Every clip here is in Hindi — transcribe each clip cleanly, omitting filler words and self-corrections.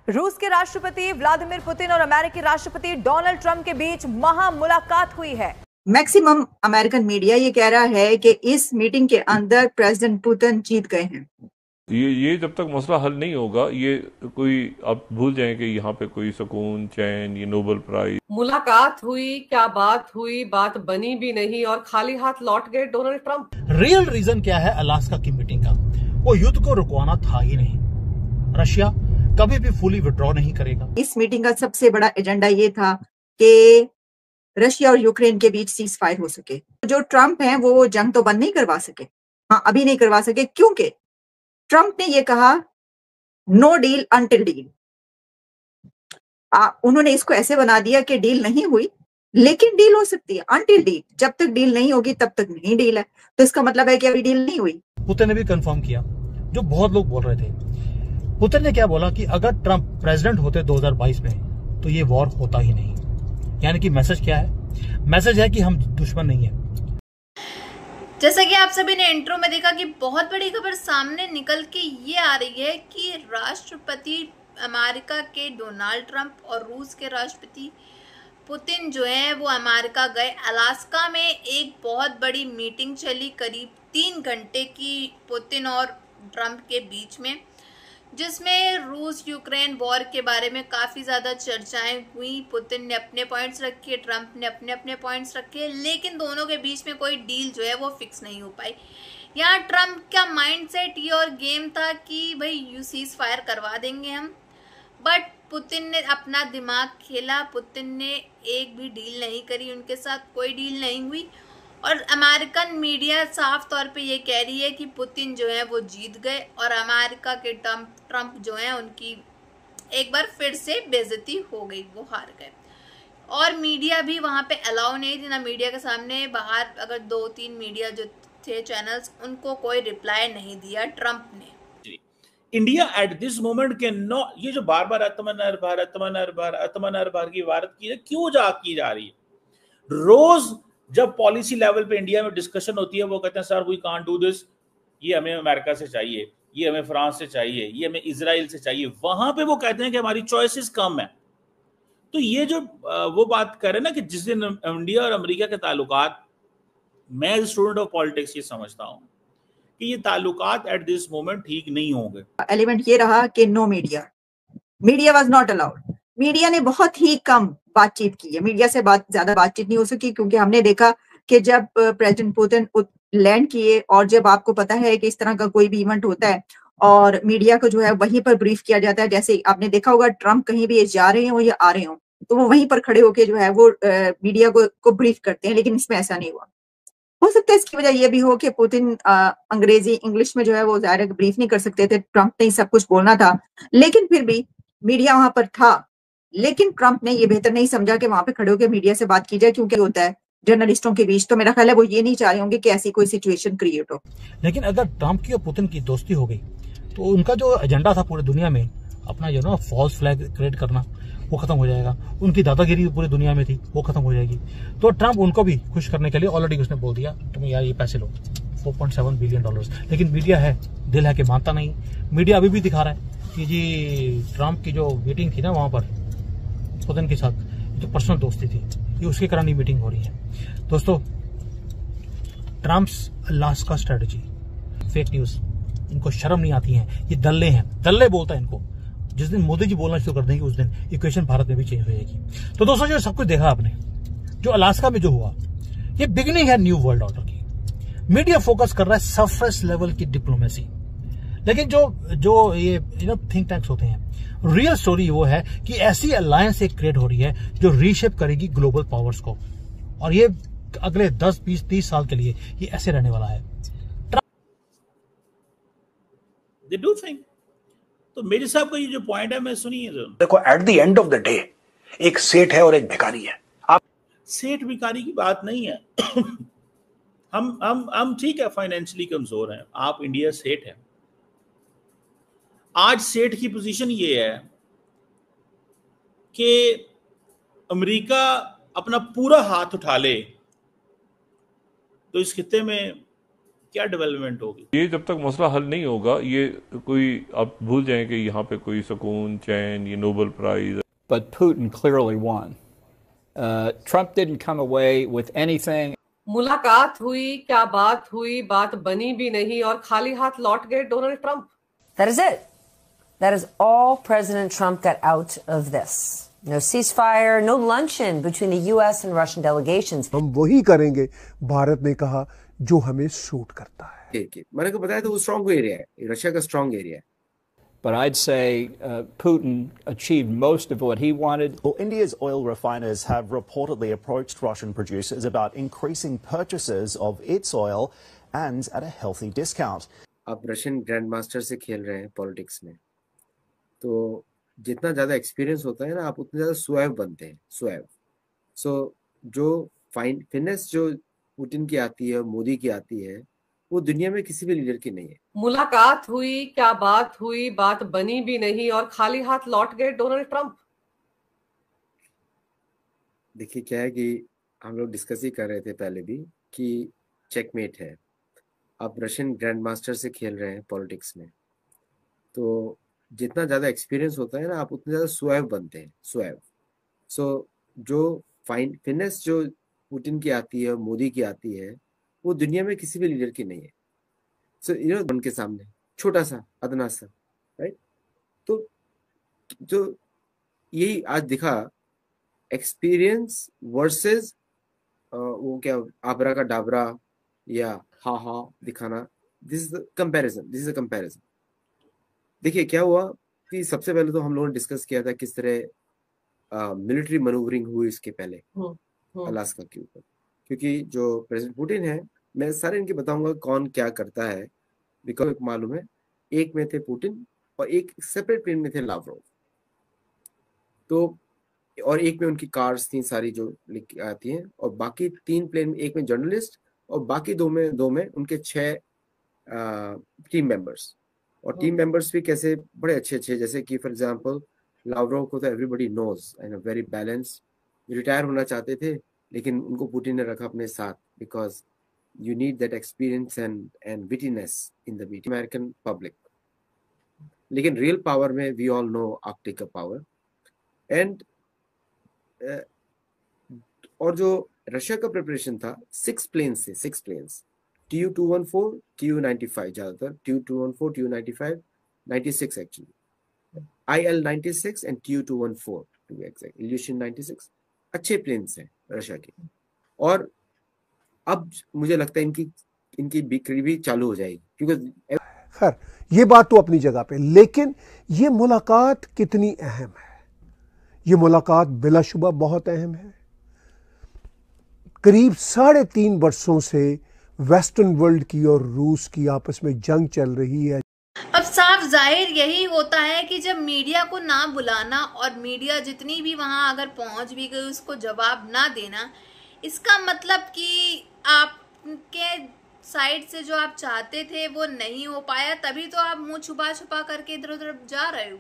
रूस के राष्ट्रपति व्लादिमीर पुतिन और अमेरिकी राष्ट्रपति डोनाल्ड ट्रंप के बीच महा मुलाकात हुई है। मैक्सिमम अमेरिकन मीडिया ये कह रहा है कि इस मीटिंग के अंदर प्रेसिडेंट पुतिन जीत गए हैं। ये जब तक मसला हल नहीं होगा, ये कोई आप भूल जाएं कि यहाँ पे कोई सुकून, चैन, ये नोबेल प्राइज। मुलाकात हुई, क्या बात हुई, बात बनी भी नहीं और खाली हाथ लौट गए डोनाल्ड ट्रंप। रियल रीजन क्या है अलास्का की मीटिंग का? वो युद्ध को रुकवाना था ही नहीं। रशिया कभी भी फुली विड्रॉ नहीं करेगा। इस मीटिंग का सबसे बड़ा एजेंडा ये था कि रशिया और यूक्रेन के बीच सीज फायर हो सके। जो ट्रंप हैं वो जंग तो बंद नहीं करवा सके। हाँ, अभी नहीं करवा सके क्योंकि ट्रंप ने ये कहा नो डील अंटिल डील। उन्होंने इसको ऐसे बना दिया कि डील नहीं हुई, लेकिन डील हो सकती है अंटिल डील। जब तक डील नहीं होगी तब तक नहीं डील है। तो इसका मतलब है कि अभी डील नहीं हुई। पुतिन ने भी कंफर्म किया जो बहुत लोग बोल रहे थे। पुतिन ने क्या बोला कि अगर ट्रंप प्रेसिडेंट होते 2022 में तो ये वॉर होता ही नहीं। यानी कि मैसेज क्या है? मैसेज है कि हम दुश्मन नहीं है। जैसा कि आप सभी ने इंट्रो में देखा कि बहुत बड़ी खबर सामने निकल के ये आ रही है कि राष्ट्रपति अमेरिका के डोनाल्ड ट्रंप और रूस के राष्ट्रपति पुतिन जो है वो अमेरिका गए। अलास्का में एक बहुत बड़ी मीटिंग चली करीब 3 घंटे की पुतिन और ट्रंप के बीच में, जिसमें रूस यूक्रेन वॉर के बारे में काफ़ी ज़्यादा चर्चाएं हुई। पुतिन ने अपने पॉइंट्स रखे, ट्रंप ने अपने अपने पॉइंट्स रखे, लेकिन दोनों के बीच में कोई डील जो है वो फिक्स नहीं हो पाई। यहाँ ट्रंप का माइंडसेट ये और गेम था कि भाई यू सीज फायर करवा देंगे हम, बट पुतिन ने अपना दिमाग खेला। पुतिन ने एक भी डील नहीं करी, उनके साथ कोई डील नहीं हुई। और अमेरिकन मीडिया साफ तौर पे ये कह रही है कि पुतिन जो है वो जीत गए और अमेरिका के ट्रंप जो है उनकी एक बार फिर से बेइज्जती हो गई, वो हार गए। और मीडिया भी वहाँ पे अलाउ नहीं थी ना, मीडिया के सामने बाहर अगर 2-3 मीडिया जो थे चैनल्स, उनको कोई रिप्लाई नहीं दिया ट्रंप ने। इंडिया एट दिस मोमेंट के नो, ये जो बार बार आत्मनिर्भर की भारत की क्यों की जा रही है? रोज जब पॉलिसी लेवल पे इंडिया में डिस्कशन होती है वो कहते हैं sir we can't do this, ये हमें अमेरिका से चाहिए, ये हमें फ्रांस से चाहिए, ये हमें इजराइल से चाहिए। वहां पे वो कहते हैं कि हमारी चॉइसेस कम है। तो ये जो वो बात कर रहे हैं ना कि जिस दिन इंडिया और अमेरिका के ताल्लुकात, मैं एज स्टूडेंट ऑफ पॉलिटिक्स ये समझता हूँ कि ये ताल्लुकात एट दिस मोमेंट ठीक नहीं होंगे। एलिमेंट ये रहा कि no media was not allowed. Media ने बहुत ही कम बातचीत की है। मीडिया से ज्यादा बातचीत नहीं हो सकी क्योंकि हमने देखा कि जब प्रेसिडेंट पुतिन लैंड किए और जब आपको पता है कि इस तरह का कोई भी इवेंट होता है और मीडिया को जो है वहीं पर ब्रीफ किया जाता है। जैसे आपने देखा होगा ट्रंप कहीं भी जा रहे हो या आ रहे हो तो वो वहीं पर खड़े होके जो है वो मीडिया को ब्रीफ करते हैं, लेकिन इसमें ऐसा नहीं हुआ। हो सकता है इसकी वजह यह भी हो कि पुतिन अंग्रेजी इंग्लिश में जो है वो ज़ाहिर ब्रीफ नहीं कर सकते थे, ट्रंप ने सब कुछ बोलना था, लेकिन फिर भी मीडिया वहां पर था। लेकिन ट्रंप ने ये बेहतर नहीं समझा कि वहां पे खड़े होकर मीडिया से बात की जाए, क्योंकि होता है जर्नलिस्टों के बीच, तो मेरा ख्याल है वो ये नहीं चाह रहे होंगे कि ऐसी कोई सिचुएशन क्रिएट हो। लेकिन अगर ट्रंप की और पुतिन की दोस्ती हो गई तो उनका जो एजेंडा था पूरी दुनिया में अपना जो ना फॉल्स फ्लैग क्रिएट करना, वो खत्म हो जाएगा। उनकी दादागिरी पूरी दुनिया में थी, वो खत्म हो जाएगी। तो ट्रंप उनको भी खुश करने के लिए ऑलरेडी उसने बोल दिया तुम यार ये पैसे लो, $4.7 बिलियन। लेकिन मीडिया है, दिल है कि मानता नहीं। मीडिया अभी भी दिखा रहा है कि जी ट्रंप की जो मीटिंग थी ना वहां पर पुतिन के साथ, जो पर्सनल दोस्ती थी, ये उसके कारण ही मीटिंग हो रही है। दोस्तों, Trump's Alaska strategy fake news, इनको शर्म नहीं आती है। ये दल्ले हैं, दल्ले बोलता है इनको। जिस दिन मोदी जी बोलना शुरू कर देंगे उस दिन इक्वेशन भारत में भी चेंज हो जाएगी। तो दोस्तों, जो सब कुछ देखा आपने, जो अलास्का में जो हुआ, ये बिगिनिंग है न्यू वर्ल्ड ऑर्डर की। मीडिया फोकस कर रहा है सरफेस लेवल की डिप्लोमेसी, लेकिन जो ये थिंक टैंक्स होते हैं, रियल स्टोरी वो है कि ऐसी अलायंस एक क्रिएट हो रही है जो रीशेप करेगी ग्लोबल पावर्स को, और ये अगले 10, 20, 30 साल के लिए ये ऐसे रहने वाला है। They do think। तो मेरे साहब का ये जो पॉइंट है, मैं सुनिए। देखो, at the end of the day एक सेठ है और एक भिखारी है। आप सेठ भिखारी की बात नहीं है। हम ठीक है, फाइनेंशियली कमजोर हैं, आप इंडिया सेठ है। आज सेठ की पोजीशन ये है कि अमेरिका अपना पूरा हाथ उठा ले तो इस खित्ते में क्या डेवलपमेंट होगी। ये जब तक मसला हल नहीं होगा, ये कोई आप भूल जाएं कि यहाँ पे कोई सुकून, चैन, ये Nobel prize. But Putin clearly won. Trump didn't come away with anything. मुलाकात हुई, क्या बात हुई, बात बनी भी नहीं और खाली हाथ लौट गए Donald Trump. That is it. That is all President Trump got out of this. No ceasefire, no luncheon between the U.S. and Russian delegations. हम वही करेंगे, भारत ने कहा, जो हमें सूट करता है। मैंने को बताया तो वो स्ट्रॉन्ग एरिया है, रशिया का स्ट्रॉन्ग एरिया है। But I'd say Putin achieved most of what he wanted. Well, India's oil refiners have reportedly approached Russian producers about increasing purchases of its oil and at a healthy discount. आप रशियन ग्रैंड मास्टर से खेल रहे हैं पॉलिटिक्स में, तो जितना ज्यादा एक्सपीरियंस होता है ना, आप उतने ज्यादा सुएव बनते हैं, सुएव। सो जो फिनेस जो पुतिन की आती है, मोदी की आती है, वो दुनिया में किसी भी लीडर की नहीं है। मुलाकात हुई, क्या बात हुई, बात बनी भी नहीं और खाली हाथ लौट गए डोनाल्ड ट्रंप। देखिए क्या है कि हम लोग डिस्कस ही कर रहे थे पहले भी कि चेकमेट है। आप रशियन ग्रैंड मास्टर से खेल रहे हैं पॉलिटिक्स में, तो जितना ज्यादा एक्सपीरियंस होता है ना, आप उतने ज्यादा सुएव बनते हैं, सुएव। सो जो फिनेस जो पुतिन की आती है, मोदी की आती है, वो दुनिया में किसी भी लीडर की नहीं है। सो उनके सामने छोटा सा, अदना सा, राइट। तो जो यही आज दिखा, एक्सपीरियंस वर्सेस वो क्या आबरा का डाबरा या हा दिखाना, दिस इज द कंपैरिजन। देखिए क्या हुआ कि सबसे पहले तो हम लोगों ने डिस्कस किया था किस तरह मिलिट्री मैनूवरिंग हुई इसके पहले अलास्का के ऊपर, क्योंकि जो प्रेसिडेंट पुतिन है, मैं सारे इनके बताऊंगा कौन क्या करता है, बिकॉज मालूम है। एक में थे पुतिन और एक सेपरेट प्लेन में थे लावरोव, तो और एक में उनकी कार्स थी सारी जो आती हैं, और बाकी 3 प्लेन में, एक में जर्नलिस्ट और बाकी दो में उनके 6 टीम मेंबर्स। और टीम मेंबर्स भी कैसे बड़े अच्छे, जैसे कि फॉर एग्जांपल लावरोव को तो everybody knows and a very balance, retire होना चाहते थे लेकिन उनको पुतिन ने रखा अपने साथ, because you need that experience and wittiness in the media, American public. लेकिन real power में we all know Arctic का power and और जो रशिया का प्रिपरेशन था 6 प्लेन्स थे, 6 प्लेन्स, Tu-214, Tu-95 ज्यादातर, Tu-214, Tu-95, 96 actually, IL-96 and Tu-214 to be exact, Ilyushin 96 अच्छे प्लेन्स हैं रशिया के। और अब मुझे लगता है इनकी बिक्री भी चालू हो जाएगी, क्योंकि खैर ये बात तो अपनी जगह पे, लेकिन ये मुलाकात कितनी अहम है? ये मुलाकात बिलाशुबा बहुत अहम है। करीब 3.5 वर्षों से वेस्टर्न वर्ल्ड की और रूस की आपस में जंग चल रही है। अब साफ जाहिर यही होता है कि जब मीडिया को ना बुलाना और मीडिया जितनी भी वहां अगर पहुंच भी गई उसको जवाब ना देना, इसका मतलब कि आपके साइड से जो आप चाहते थे वो नहीं हो पाया, तभी तो आप मुंह छुपा छुपा करके इधर उधर जा रहे हो।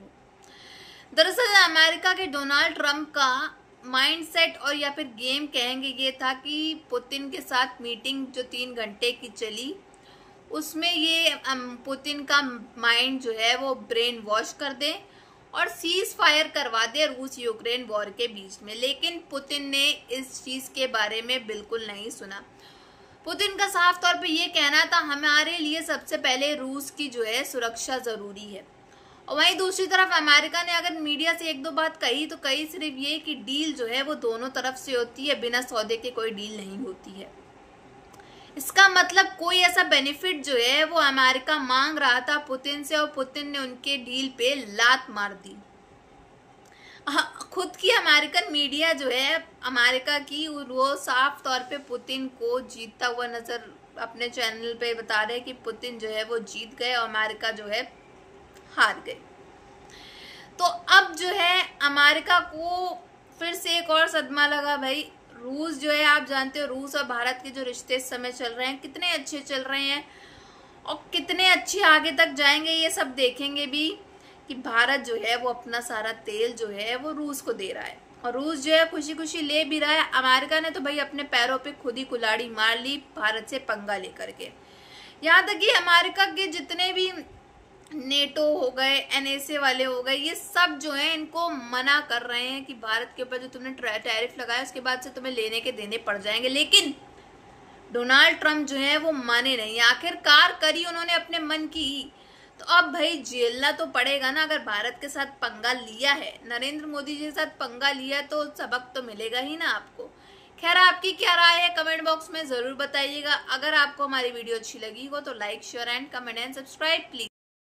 दरअसल अमेरिका के डोनाल्ड ट्रंप का माइंडसेट और या फिर गेम कहेंगे ये था कि पुतिन के साथ मीटिंग जो 3 घंटे की चली, उसमें ये पुतिन का माइंड जो है वो ब्रेन वॉश कर दें और सीज फायर करवा दे रूस यूक्रेन वॉर के बीच में। लेकिन पुतिन ने इस चीज के बारे में बिल्कुल नहीं सुना। पुतिन का साफ तौर पे ये कहना था, हमारे लिए सबसे पहले रूस की जो है सुरक्षा जरूरी है। और वहीं दूसरी तरफ अमेरिका ने अगर मीडिया से 1-2 बात कही तो कही सिर्फ ये कि डील जो है वो दोनों तरफ से होती है, बिना सौदे के कोई डील नहीं होती है। इसका मतलब कोई ऐसा बेनिफिट जो है वो अमेरिका मांग रहा था पुतिन से, और पुतिन ने उनके डील पे लात मार दी। खुद की अमेरिकन मीडिया जो है अमेरिका की, वो साफ तौर पे पुतिन को जीतता हुआ नजर अपने चैनल पे बता रहे कि पुतिन जो है वो जीत गए और अमेरिका जो है हार गई। तो अब जो है अमेरिका को फिर से एक और सदमा लगा भाई। रूस जो है, आप जानते हो रूस और भारत के जो रिश्ते इस समय चल रहे हैं कितने अच्छे चल रहे हैं और कितने अच्छे आगे तक जाएंगे, ये सब देखेंगे भी कि भारत जो है वो अपना सारा तेल जो है वो रूस को दे रहा है और रूस जो है खुशी खुशी ले भी रहा है। अमेरिका ने तो भाई अपने पैरों पे खुद ही कुल्हाड़ी मार ली भारत से पंगा लेकर के, यहाँ तक कि अमेरिका के जितने भी नेटो हो गए, एनएसए वाले हो गए, ये सब जो है इनको मना कर रहे हैं कि भारत के ऊपर जो तुमने टैरिफ लगाया उसके बाद से तुम्हें लेने के देने पड़ जाएंगे। लेकिन डोनाल्ड ट्रंप जो है वो माने नहीं, आखिरकार करी उन्होंने अपने मन की। तो अब भाई झेलना तो पड़ेगा ना। अगर भारत के साथ पंगा लिया है, नरेंद्र मोदी जी के साथ पंगा लिया, तो सबक तो मिलेगा ही ना आपको। खैर, आपकी क्या राय है कमेंट बॉक्स में जरूर बताइएगा। अगर आपको हमारी वीडियो अच्छी लगी हो तो like, share and comment and subscribe please.